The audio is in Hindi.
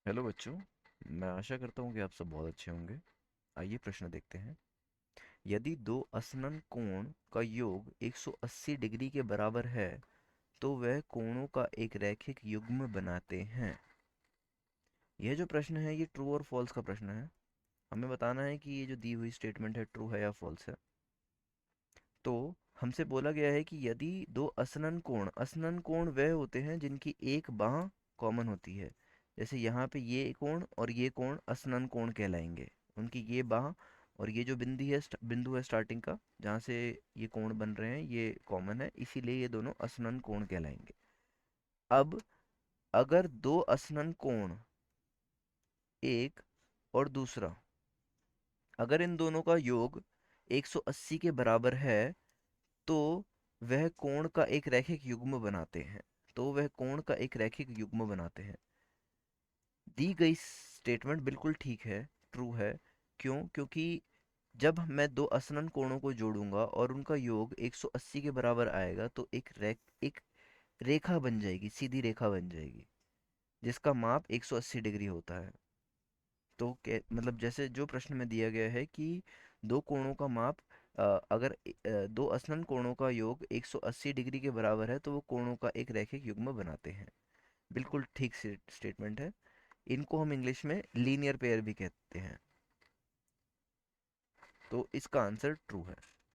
हेलो बच्चों। मैं आशा करता हूँ कि आप सब बहुत अच्छे होंगे। आइए प्रश्न देखते हैं। यदि दो असनन कोण का योग 180 डिग्री के बराबर है तो वह कोणों का एक रैखिक युग्म बनाते हैं। यह जो प्रश्न है ये ट्रू और फॉल्स का प्रश्न है। हमें बताना है कि ये जो दी हुई स्टेटमेंट है ट्रू है या फॉल्स है। तो हमसे बोला गया है कि यदि दो असनन कोण वह होते हैं जिनकी एक बाह कॉमन होती है। जैसे यहाँ पे ये कोण और ये कोण असनन कोण कहलाएंगे। उनकी ये बाह और ये जो बिंदु है स्टार्टिंग का, जहाँ से ये कोण बन रहे हैं, ये कॉमन है, इसीलिए ये दोनों असनन कोण कहलाएंगे। अब अगर दो असनन कोण, एक और दूसरा, अगर इन दोनों का योग 180 के बराबर है तो वह कोण का एक रैखिक युग्म बनाते हैं। तो वह कोण का एक रैखिक युग्म बनाते हैं। दी गई स्टेटमेंट बिल्कुल ठीक है, ट्रू है। क्यों? क्योंकि जब मैं दो असनन कोणों को जोड़ूंगा और उनका योग 180 के बराबर आएगा तो एक रेखा बन जाएगी, सीधी रेखा बन जाएगी, जिसका माप 180 डिग्री होता है। तो मतलब जैसे जो प्रश्न में दिया गया है कि दो कोणों का माप, अगर दो असनन कोणों का योग 180 डिग्री के बराबर है तो वो कोणों का एक रैखिक युग्म बनाते हैं। बिल्कुल ठीक स्टेटमेंट है। इनको हम इंग्लिश में लीनियर पेयर भी कहते हैं। तो इसका आंसर ट्रू है।